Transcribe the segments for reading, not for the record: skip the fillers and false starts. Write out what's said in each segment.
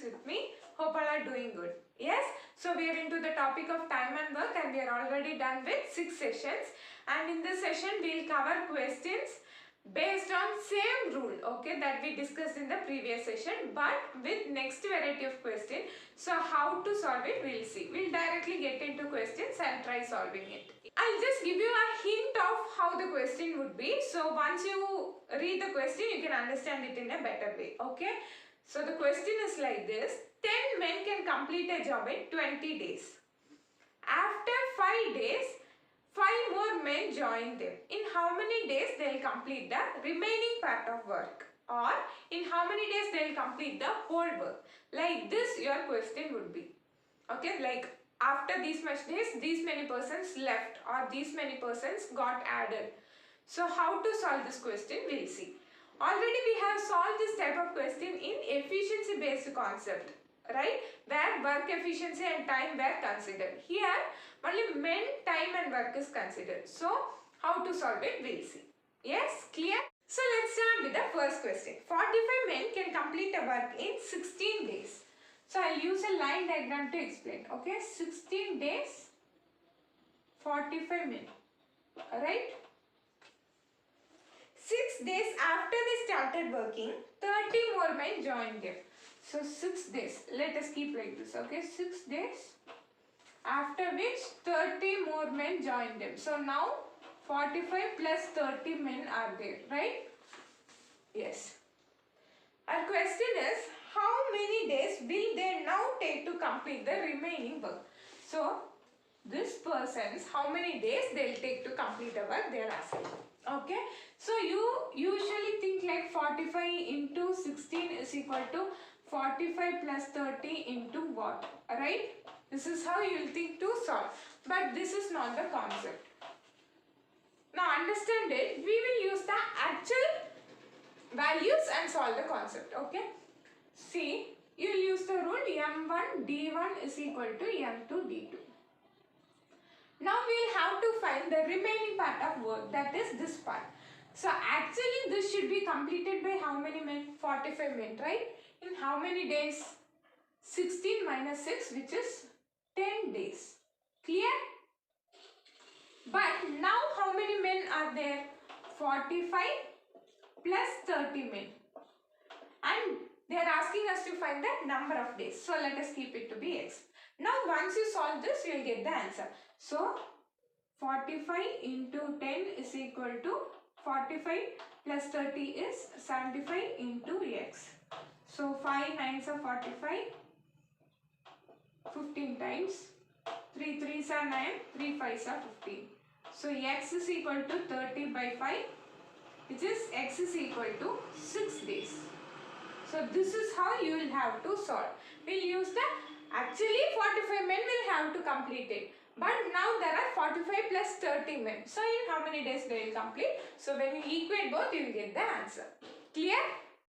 with me. Hope all are doing good. Yes, so we are into the topic of time and work and we are already done with 6 sessions, and in this session we will cover questions based on same rule, okay, that we discussed in the previous session, but with next variety of question. So how to solve it we will see. We will directly get into questions and try solving it. I'll just give you a hint of how the question would be. So once you read the question, you can understand it in a better way. Okay. So the question is like this. 10 men can complete a job in 20 days. After 5 days, 5 more men join them. In how many days they will complete the remaining part of work? Or in how many days they will complete the whole work? Like this your question would be. Okay, like after these much days, these many persons left or these many persons got added. So how to solve this question we will see. Already we have solved this type of question in efficiency based concept, right, where work efficiency and time were considered. Here only men, time and work is considered. So how to solve it we will see. Yes, clear? So let's start with the first question. 45 men can complete a work in 16 days. So I'll use a line diagram to explain. Okay, 16 days, 45 men. Alright. 6 days after they started working, 30 more men joined them. So 6 days. Let us keep like this. Okay, 6 days. After which 30 more men joined them. So now 45 plus 30 men are there. Right? Yes. Our question is, how many days will they now take to complete the remaining work? So this person's how many days they'll take to complete the work they are asking. Okay. So you usually think like 45 into 16 is equal to 45 plus 30 into what? Right? This is how you will think to solve. But this is not the concept. Now understand it. We will use the actual values and solve the concept. Okay. See, you will use the rule M1 D1 is equal to M2 D2. Now we will have to find the remaining part of work, that is this part. So actually this should be completed by how many men? 45 men, right? In how many days? 16 minus 6, which is 10 days. Clear? But now how many men are there? 45 plus 30 men. And they are asking us to find the number of days. So let us keep it to be x. Now once you solve this, you will get the answer. So 45 into 10 is equal to 45 plus 30 is 75 into x. So 5 9s are 45, 15 times, 3 3s are 9, 3 5s are 15. So x is equal to 30 by 5, which is x is equal to 6 days. So this is how you will have to solve. We will use the, actually 45 men will have to complete it. But now there are 45 plus 30 men. So in how many days they will complete? So when you equate both, you will get the answer. Clear?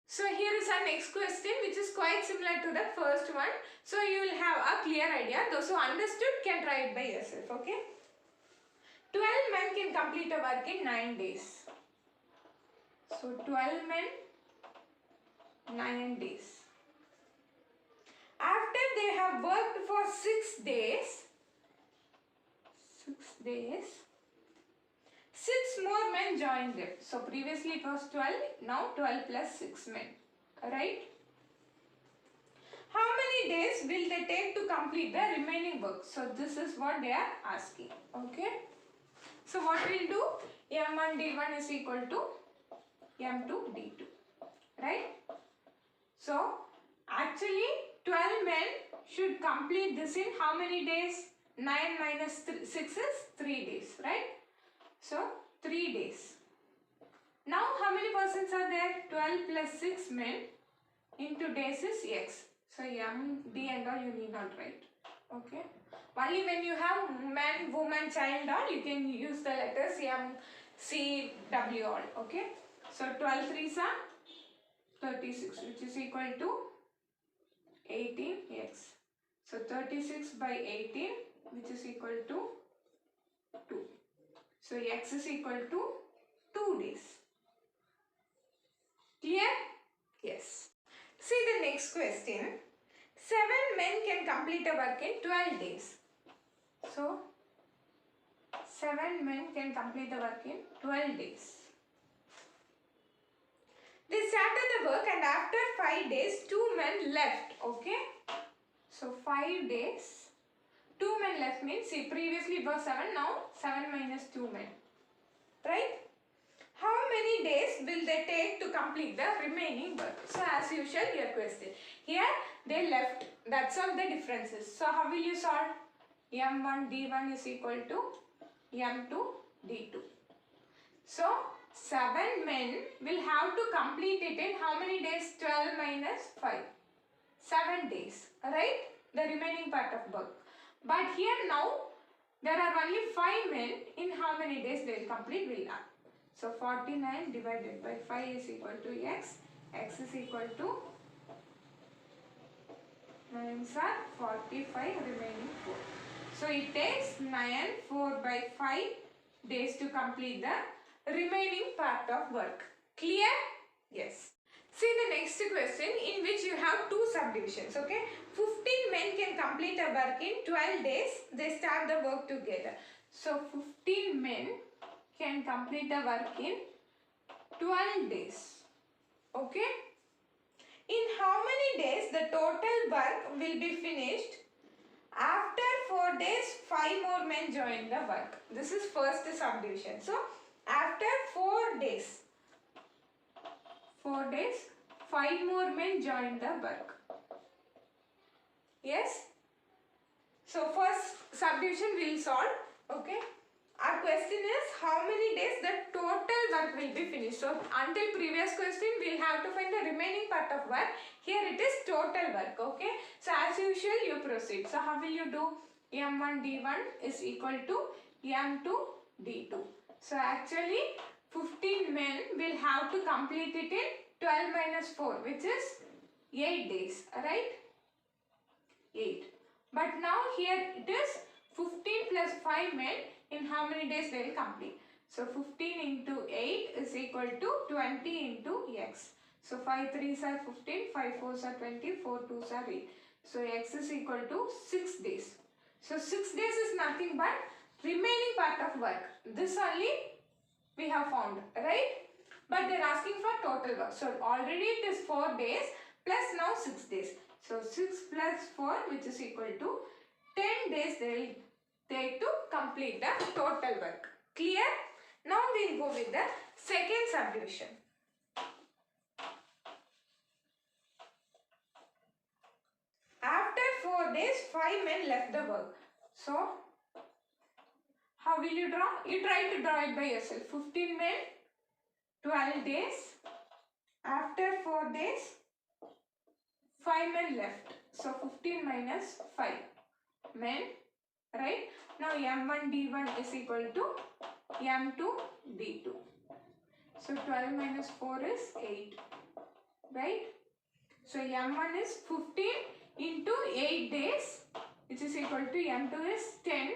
So here is our next question, which is quite similar to the first one. So you will have a clear idea. Those who understood can try it by yourself. Okay? 12 men can complete a work in 9 days. So 12 men, 9 days. After they have worked for 6 days, 6 more men joined them. So previously it was 12, now 12 plus 6 men. Right? How many days will they take to complete the remaining work? So this is what they are asking. Okay? So what we will do? M1 D1 is equal to M2 D2. Right? So actually 12 men should complete this in how many days? 9 minus 6 is 3 days, right? So 3 days. Now how many persons are there? 12 plus 6 men into days is x. So M, D and all you need not write. Okay. Only when you have man, woman, child all, you can use the letters M, C, W all. Okay. So 12 3s are 36, which is equal to 18x. So 36 by 18, which is equal to 2. So x is equal to 2 days. Clear? Yes. See the next question. 7 men can complete a work in 12 days. So 7 men can complete the work in 12 days. They started the work and after 5 days 2 men left. Okay. So 5 days 2 men left means, see, previously it was 7, now 7 minus 2 men. Right? How many days will they take to complete the remaining work? So as usual, your question. Here they left. That's all the differences. So how will you solve? M1 D1 is equal to M2 D2. So 7 men will have to complete it in how many days? 12 minus 5. 7 days. Right? The remaining part of work. But here now there are only 5 men. In how many days they will complete? We'll add. So 49 divided by 5 is equal to x. X is equal to 9 are 45, remaining 4. So it takes 9 4 by 5 days to complete the remaining part of work. Clear? Yes. See the next question in which you have two subdivisions. Okay. 15 men can complete a work in 12 days. They start the work together. So 15 men can complete the work in 12 days. Okay. In how many days the total work will be finished? After 4 days, 5 more men join the work. This is first subdivision. So, after 4 days, 5 more men join the work. Yes? So, first subdivision we will solve. Okay. Our question is how many days the total work will be finished. So, until previous question we will have to find the remaining part of work. Here it is total work. Okay. So, as usual you proceed. So, how will you do? M1 D1 is equal to M2 D2. So, actually 15 men will have to complete it in 12 minus 4 which is 8 days. Right? 8. But now here it is 15 plus 5 men. In how many days they will complete? So 15 into 8 is equal to 20 into x. So 5 3s are 15, 5 4s are 20, 4 2s are 8. So x is equal to 6 days. So 6 days is nothing but remaining part of work. This only we have found, right? But they are asking for total work. So already it is 4 days plus now 6 days. So 6 plus 4 which is equal to 10 days they will take to complete the total work. Clear? Now we will go with the second subdivision. After 4 days, 5 men left the work. So, how will you draw? You try to draw it by yourself. 15 men, 12 days. After 4 days, 5 men left. So, 15 minus 5 men. Right? Now M1 D1 is equal to M2 D2. So 12 minus 4 is 8. Right? So M1 is 15 into 8 days which is equal to M2 is 10.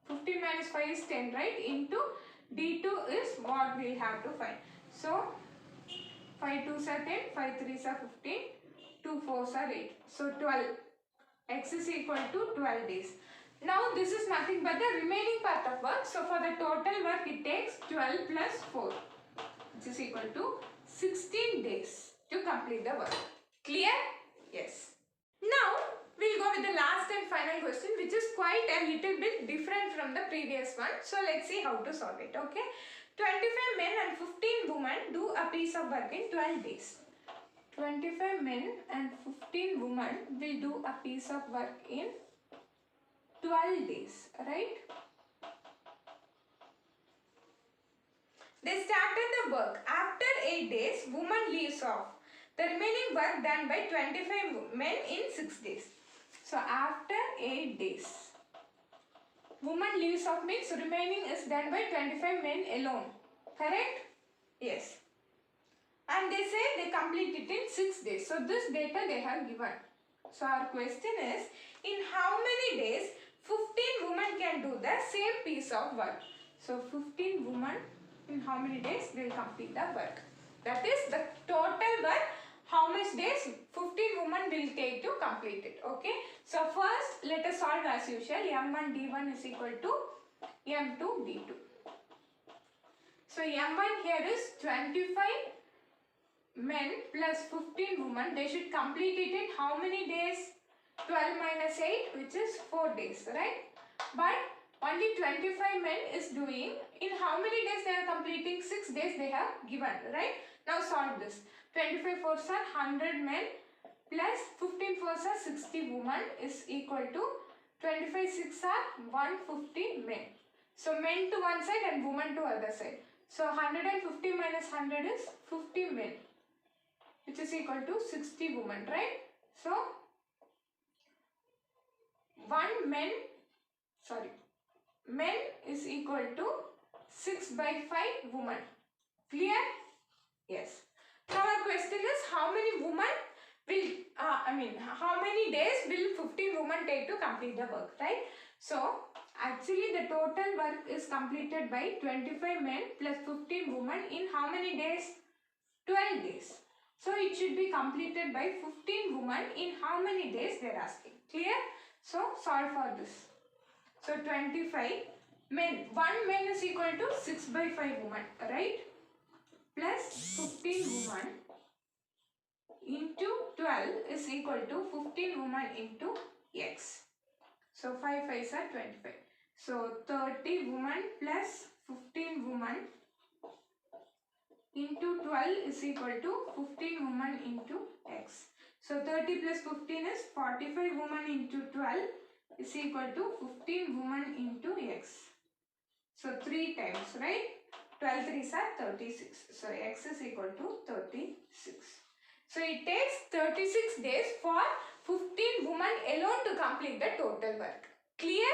15 minus 5 is 10, right? Into D2 is what we have to find. So 5 2s are 10, 5 3s are 15, 2 4s are 8. So 12. X is equal to 12 days. Now this is nothing but the remaining part of work. So for the total work it takes 12 plus 4 which is equal to 16 days to complete the work. Clear? Yes. Now we'll go with the last and final question which is quite a little bit different from the previous one. So let's see how to solve it. Okay. 25 men and 15 women do a piece of work in 12 days. 25 men and 15 women will do a piece of work in 12 days, right? They started the work. After 8 days, woman leaves off. The remaining work done by 25 men in 6 days. So, after 8 days, woman leaves off means remaining is done by 25 men alone. Correct? Yes. And they say they complete it in 6 days. So, this data they have given. So, our question is, in how many days 15 women can do the same piece of work? So, 15 women in how many days they will complete the work? That is the total work how much days 15 women will take to complete it. Okay. So first let us solve as usual. M1 D1 is equal to M2 D2. So M1 here is 25 men plus 15 women. They should complete it in how many days? 12 minus 8, which is 4 days, right? But only 25 men is doing. In how many days they are completing? 6 days they have given, right? Now solve this. 25 fours are 100 men plus 15 fours are 60 women is equal to 25 6 are 150 men. So men to one side and women to other side. So 150 minus 100 is 50 men, which is equal to 60 women, right? So men is equal to 6 by 5 women. Clear? Yes. Now our question is how many women will, how many days will 15 women take to complete the work, right? So actually the total work is completed by 25 men plus 15 women in how many days? 12 days. So it should be completed by 15 women in how many days they are asking. Clear? So solve for this. So 25 men. 1 man is equal to 6 by 5 women, right? Plus 15 women into 12 is equal to 15 women into x. So 5 5s are 25. So 30 women plus 15 women into 12 is equal to 15 women into x. So 30 plus 15 is 45 women into 12 is equal to 15 women into x. So 3 times, right? 12 3s are 36. So x is equal to 36. So it takes 36 days for 15 women alone to complete the total work. Clear?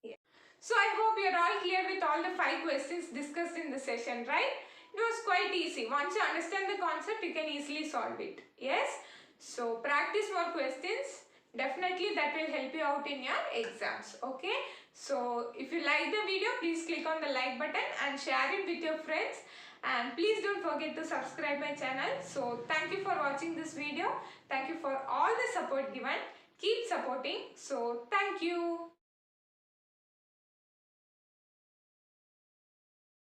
Yeah. So I hope you are all clear with all the 5 questions discussed in the session, right? It was quite easy. Once you understand the concept, you can easily solve it. Yes? So practice more questions. Definitely that will help you out in your exams. Okay? So if you like the video, please click on the like button and share it with your friends. And please don't forget to subscribe my channel. So thank you for watching this video. Thank you for all the support given. Keep supporting. So thank you.